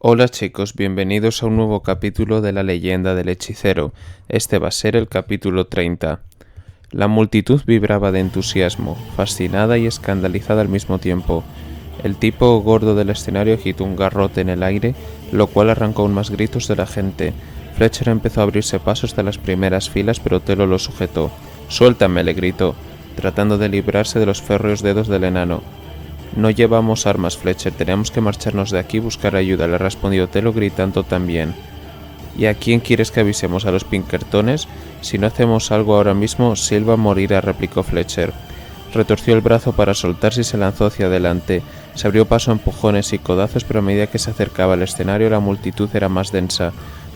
Hola chicos, bienvenidos a un nuevo capítulo de la leyenda del hechicero. Este va a ser el capítulo 30. La multitud vibraba de entusiasmo, fascinada y escandalizada al mismo tiempo. El tipo gordo del escenario agitó un garrote en el aire, lo cual arrancó aún más gritos de la gente. Fletcher empezó a abrirse paso hasta las primeras filas, pero Otelo lo sujetó. «¡Suéltame!», le gritó, tratando de librarse de los férreos dedos del enano. «No llevamos armas, Fletcher, tenemos que marcharnos de aquí y buscar ayuda», le respondió Otelo gritando también. «¿Y a quién quieres que avisemos? ¿A los Pinkertones? Si no hacemos algo ahora mismo, Silva morirá», replicó Fletcher. Retorció el brazo para soltarse y se lanzó hacia adelante. Se abrió paso a empujones y codazos, pero a medida que se acercaba al escenario la multitud era más densa.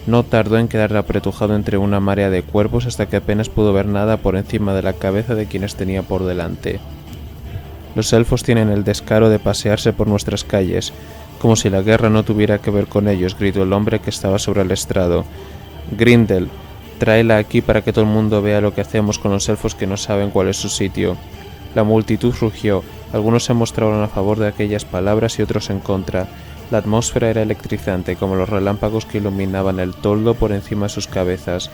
No tardó en quedar apretujado entre una marea de cuerpos hasta que apenas pudo ver nada por encima de la cabeza de quienes tenía por delante. «Los elfos tienen el descaro de pasearse por nuestras calles, como si la guerra no tuviera que ver con ellos», gritó el hombre que estaba sobre el estrado. «Grindel, tráela aquí para que todo el mundo vea lo que hacemos con los elfos que no saben cuál es su sitio». La multitud rugió, algunos se mostraron a favor de aquellas palabras y otros en contra. La atmósfera era electrizante, como los relámpagos que iluminaban el toldo por encima de sus cabezas,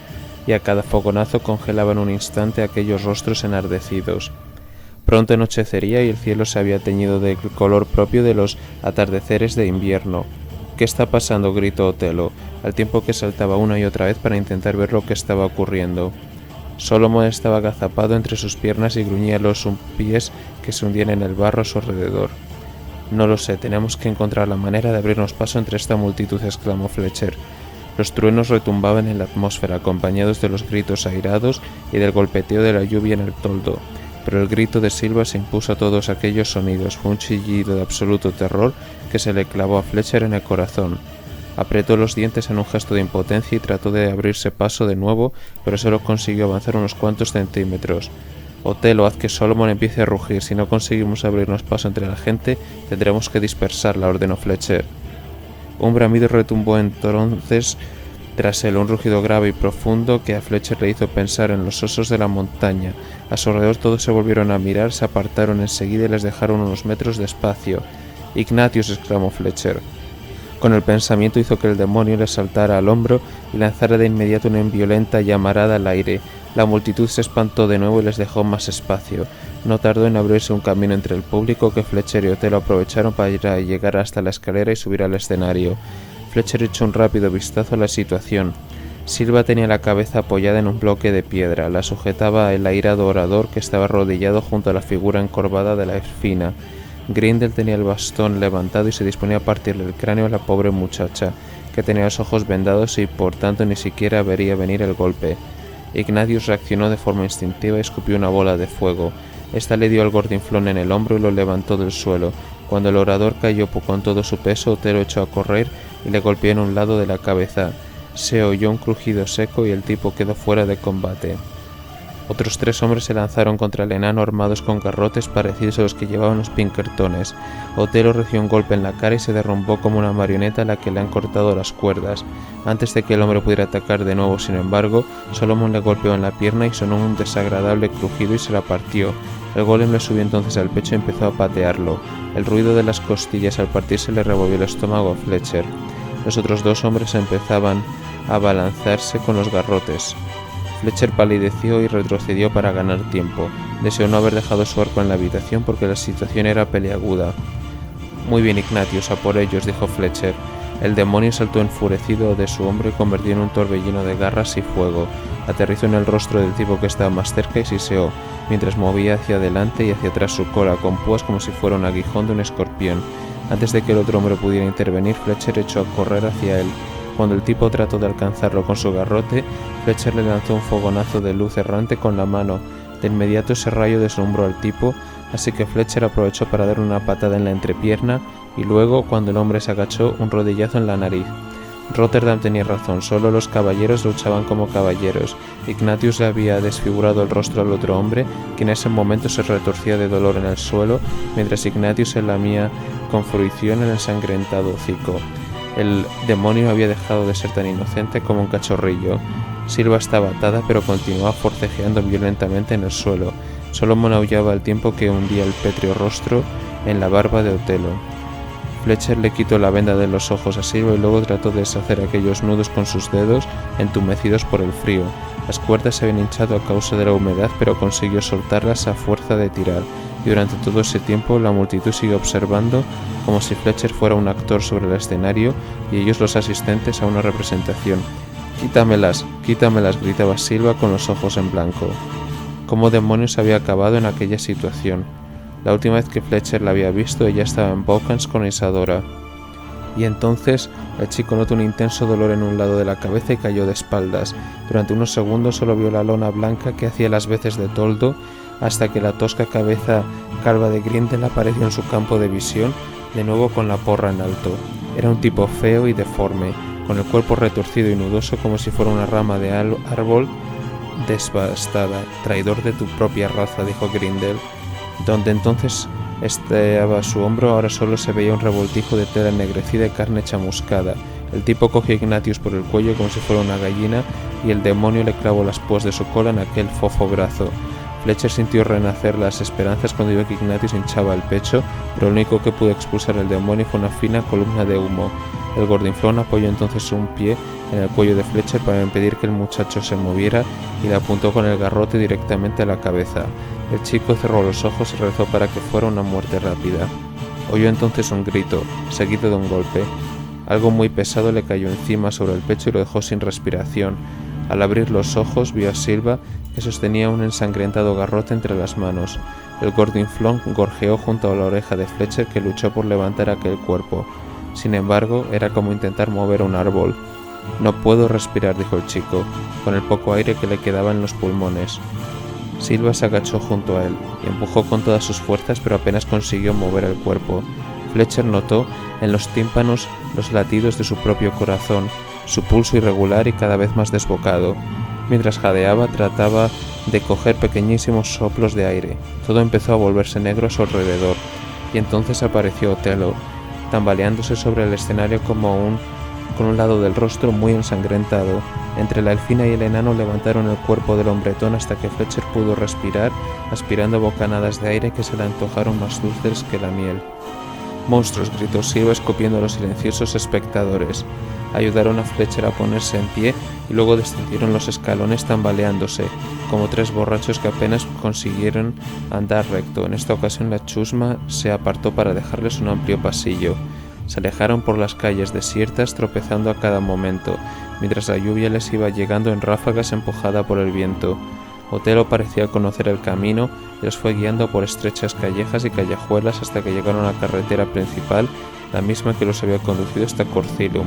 y a cada fogonazo congelaban un instante aquellos rostros enardecidos. Pronto anochecería y el cielo se había teñido del color propio de los atardeceres de invierno. «¿Qué está pasando?», gritó Otelo, al tiempo que saltaba una y otra vez para intentar ver lo que estaba ocurriendo. Solomon estaba agazapado entre sus piernas y gruñía los pies que se hundían en el barro a su alrededor. «No lo sé, tenemos que encontrar la manera de abrirnos paso entre esta multitud», exclamó Fletcher. Los truenos retumbaban en la atmósfera, acompañados de los gritos airados y del golpeteo de la lluvia en el toldo. Pero el grito de Silva se impuso a todos aquellos sonidos. Fue un chillido de absoluto terror que se le clavó a Fletcher en el corazón. Apretó los dientes en un gesto de impotencia y trató de abrirse paso de nuevo, pero solo consiguió avanzar unos cuantos centímetros. «Otelo, haz que Solomon empiece a rugir. Si no conseguimos abrirnos paso entre la gente, tendremos que dispersarla», ordenó Fletcher. Un bramido retumbó entonces tras él, un rugido grave y profundo que a Fletcher le hizo pensar en los osos de la montaña. A su alrededor todos se volvieron a mirar, se apartaron enseguida y les dejaron unos metros de espacio. «Ignatius», exclamó Fletcher. Con el pensamiento hizo que el demonio le saltara al hombro y lanzara de inmediato una violenta llamarada al aire. La multitud se espantó de nuevo y les dejó más espacio. No tardó en abrirse un camino entre el público que Fletcher y Otelo aprovecharon para llegar hasta la escalera y subir al escenario. Fletcher echó un rápido vistazo a la situación. Silva tenía la cabeza apoyada en un bloque de piedra. La sujetaba el airado orador que estaba arrodillado junto a la figura encorvada de la espina. Grindel tenía el bastón levantado y se disponía a partirle el cráneo a la pobre muchacha, que tenía los ojos vendados y por tanto ni siquiera vería venir el golpe. Ignatius reaccionó de forma instintiva y escupió una bola de fuego. Esta le dio al gordinflón en el hombro y lo levantó del suelo. Cuando el orador cayó con todo su peso, Otelo echó a correr y le golpeó en un lado de la cabeza. Se oyó un crujido seco y el tipo quedó fuera de combate. Otros 3 hombres se lanzaron contra el enano armados con garrotes parecidos a los que llevaban los Pinkertones. Otelo recibió un golpe en la cara y se derrumbó como una marioneta a la que le han cortado las cuerdas. Antes de que el hombre pudiera atacar de nuevo, sin embargo, Solomon le golpeó en la pierna y sonó un desagradable crujido y se la partió. El golem le subió entonces al pecho y empezó a patearlo. El ruido de las costillas al partirse le revolvió el estómago a Fletcher. Los otros 2 hombres empezaban a abalanzarse con los garrotes. Fletcher palideció y retrocedió para ganar tiempo. Deseó no haber dejado su arco en la habitación porque la situación era peliaguda. «Muy bien, Ignatius, a por ellos», dijo Fletcher. El demonio saltó enfurecido de su hombro y convirtió en un torbellino de garras y fuego. Aterrizó en el rostro del tipo que estaba más cerca y siseó, mientras movía hacia adelante y hacia atrás su cola con púas como si fuera un aguijón de un escorpión. Antes de que el otro hombre pudiera intervenir, Fletcher echó a correr hacia él. Cuando el tipo trató de alcanzarlo con su garrote, Fletcher le lanzó un fogonazo de luz errante con la mano. De inmediato ese rayo deslumbró al tipo, así que Fletcher aprovechó para dar una patada en la entrepierna y luego, cuando el hombre se agachó, un rodillazo en la nariz. Rotterdam tenía razón, solo los caballeros luchaban como caballeros. Ignatius le había desfigurado el rostro al otro hombre, que en ese momento se retorcía de dolor en el suelo, mientras Ignatius se lamía con fruición el ensangrentado hocico. El demonio había dejado de ser tan inocente como un cachorrillo. Silva estaba atada, pero continuaba forcejeando violentamente en el suelo. Solomon aullaba al tiempo que hundía el pétreo rostro en la barba de Otelo. Fletcher le quitó la venda de los ojos a Silva y luego trató de deshacer aquellos nudos con sus dedos entumecidos por el frío. Las cuerdas se habían hinchado a causa de la humedad, pero consiguió soltarlas a fuerza de tirar, y durante todo ese tiempo la multitud siguió observando como si Fletcher fuera un actor sobre el escenario y ellos los asistentes a una representación. «Quítamelas, quítamelas», gritaba Silva con los ojos en blanco. ¿Cómo demonios había acabado en aquella situación? La última vez que Fletcher la había visto, ella estaba en Bowkans con Isadora. Y entonces el chico notó un intenso dolor en un lado de la cabeza y cayó de espaldas. Durante unos segundos solo vio la lona blanca que hacía las veces de toldo, hasta que la tosca cabeza calva de Grindel apareció en su campo de visión, de nuevo con la porra en alto. Era un tipo feo y deforme, con el cuerpo retorcido y nudoso como si fuera una rama de árbol devastada. «Traidor de tu propia raza», dijo Grindel. Donde entonces estaba a su hombro, ahora solo se veía un revoltijo de tela ennegrecida y carne chamuscada. El tipo cogió a Ignatius por el cuello como si fuera una gallina y el demonio le clavó las púas de su cola en aquel fofo brazo. Fletcher sintió renacer las esperanzas cuando vio que Ignatius hinchaba el pecho, pero lo único que pudo expulsar el demonio fue una fina columna de humo. El gordinflón apoyó entonces un pie en el cuello de Fletcher para impedir que el muchacho se moviera y le apuntó con el garrote directamente a la cabeza. El chico cerró los ojos y rezó para que fuera una muerte rápida. Oyó entonces un grito, seguido de un golpe. Algo muy pesado le cayó encima sobre el pecho y lo dejó sin respiración. Al abrir los ojos vio a Silva, que sostenía un ensangrentado garrote entre las manos. El gordinflón gorjeó junto a la oreja de Fletcher, que luchó por levantar aquel cuerpo. Sin embargo, era como intentar mover un árbol. «No puedo respirar», dijo el chico, con el poco aire que le quedaba en los pulmones. Silva se agachó junto a él y empujó con todas sus fuerzas, pero apenas consiguió mover el cuerpo. Fletcher notó en los tímpanos los latidos de su propio corazón, su pulso irregular y cada vez más desbocado. Mientras jadeaba, trataba de coger pequeñísimos soplos de aire. Todo empezó a volverse negro a su alrededor, y entonces apareció Otelo, tambaleándose sobre el escenario con un lado del rostro muy ensangrentado. Entre la elfina y el enano levantaron el cuerpo del hombretón hasta que Fletcher pudo respirar, aspirando bocanadas de aire que se le antojaron más dulces que la miel. «¡Monstruos!», gritó Silva, escupiendo a los silenciosos espectadores. Ayudaron a Fletcher a ponerse en pie y luego descendieron los escalones tambaleándose, como tres borrachos que apenas consiguieron andar recto. En esta ocasión la chusma se apartó para dejarles un amplio pasillo. Se alejaron por las calles desiertas, tropezando a cada momento, mientras la lluvia les iba llegando en ráfagas empujada por el viento. Otelo parecía conocer el camino y los fue guiando por estrechas callejas y callejuelas hasta que llegaron a la carretera principal, la misma que los había conducido hasta Corcilum.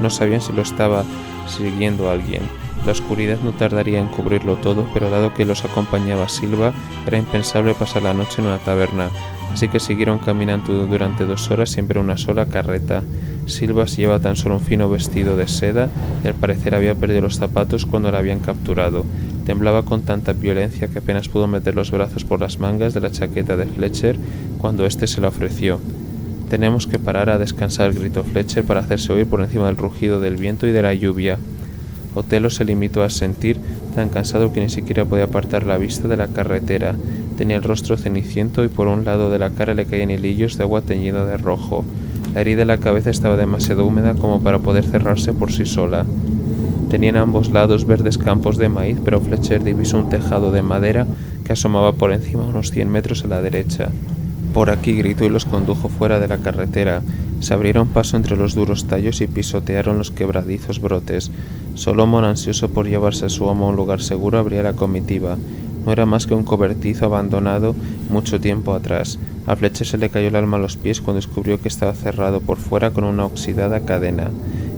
No sabían si lo estaba siguiendo alguien. La oscuridad no tardaría en cubrirlo todo, pero dado que los acompañaba Silva, era impensable pasar la noche en una taberna, así que siguieron caminando durante 2 horas siempre en una sola carreta. Silva llevaba tan solo un fino vestido de seda y al parecer había perdido los zapatos cuando la habían capturado. Temblaba con tanta violencia que apenas pudo meter los brazos por las mangas de la chaqueta de Fletcher cuando éste se la ofreció. «Tenemos que parar a descansar», gritó Fletcher para hacerse oír por encima del rugido del viento y de la lluvia. Otelo se limitó a sentir, tan cansado que ni siquiera podía apartar la vista de la carretera. Tenía el rostro ceniciento y por un lado de la cara le caían hilillos de agua teñida de rojo. La herida en la cabeza estaba demasiado húmeda como para poder cerrarse por sí sola. Tenían a ambos lados verdes campos de maíz, pero Fletcher divisó un tejado de madera que asomaba por encima unos 100 metros a la derecha. «Por aquí», gritó y los condujo fuera de la carretera. Se abrieron paso entre los duros tallos y pisotearon los quebradizos brotes. Solomon, ansioso por llevarse a su amo a un lugar seguro, abría la comitiva. No era más que un cobertizo abandonado mucho tiempo atrás. A Fletcher se le cayó el alma a los pies cuando descubrió que estaba cerrado por fuera con una oxidada cadena,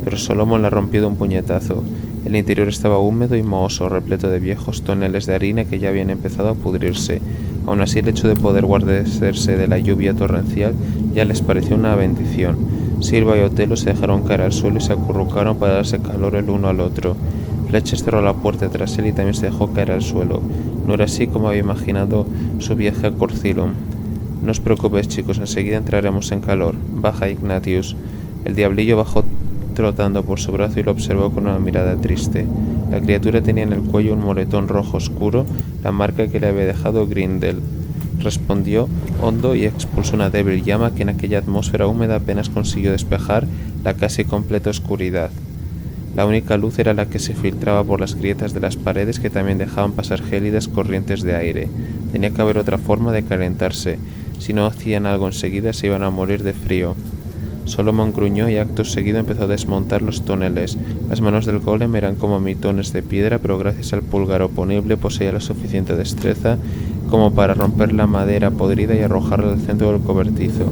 pero Solomon la rompió de un puñetazo. El interior estaba húmedo y mohoso, repleto de viejos toneles de harina que ya habían empezado a pudrirse. Aun así, el hecho de poder guarecerse de la lluvia torrencial ya les pareció una bendición. Silva y Otelo se dejaron caer al suelo y se acurrucaron para darse calor el uno al otro. Fletcher cerró la puerta tras él y también se dejó caer al suelo. No era así como había imaginado su viaje a Corcilum. «No os preocupéis, chicos, enseguida entraremos en calor. Baja, Ignatius». El diablillo bajó trotando por su brazo y lo observó con una mirada triste. La criatura tenía en el cuello un moretón rojo oscuro, la marca que le había dejado Grindel. respondió hondo y expulsó una débil llama que en aquella atmósfera húmeda apenas consiguió despejar la casi completa oscuridad. La única luz era la que se filtraba por las grietas de las paredes, que también dejaban pasar gélidas corrientes de aire. Tenía que haber otra forma de calentarse. Si no hacían algo enseguida se iban a morir de frío. Solomon gruñó y acto seguido empezó a desmontar los toneles. Las manos del golem eran como mitones de piedra, pero gracias al pulgar oponible poseía la suficiente destreza como para romper la madera podrida y arrojarla al centro del cobertizo.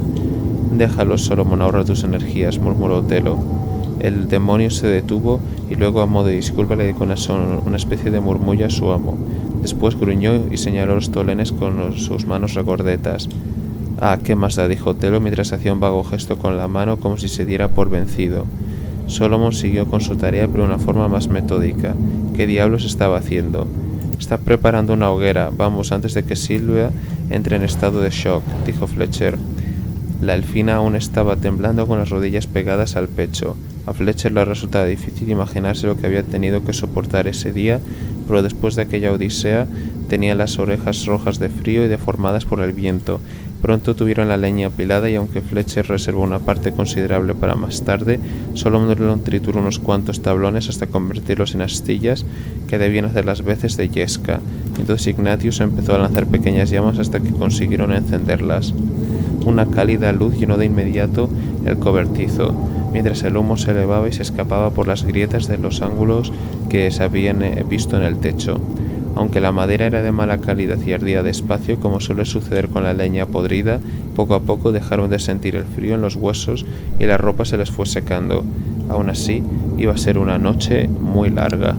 «Déjalo, Solomon, ahorra tus energías», murmuró Telo. El demonio se detuvo y luego, a modo de disculpa, le dedicó una especie de murmullo a su amo. Después gruñó y señaló los toneles con sus manos regordetas. «Ah, ¿qué más da?», dijo Telo mientras hacía un vago gesto con la mano como si se diera por vencido. Solomon siguió con su tarea, pero de una forma más metódica. ¿Qué diablos estaba haciendo? «Está preparando una hoguera. Vamos, antes de que Silvia entre en estado de shock», dijo Fletcher. La elfina aún estaba temblando con las rodillas pegadas al pecho. A Fletcher le resultaba difícil imaginarse lo que había tenido que soportar ese día, pero después de aquella odisea tenía las orejas rojas de frío y deformadas por el viento. Pronto tuvieron la leña apilada y aunque Fletcher reservó una parte considerable para más tarde, Solomon trituró unos cuantos tablones hasta convertirlos en astillas que debían hacer las veces de yesca. Entonces Ignatius empezó a lanzar pequeñas llamas hasta que consiguieron encenderlas. Una cálida luz llenó de inmediato el cobertizo, mientras el humo se elevaba y se escapaba por las grietas de los ángulos que se habían visto en el techo. Aunque la madera era de mala calidad y ardía despacio, como suele suceder con la leña podrida, poco a poco dejaron de sentir el frío en los huesos y la ropa se les fue secando. Aún así, iba a ser una noche muy larga.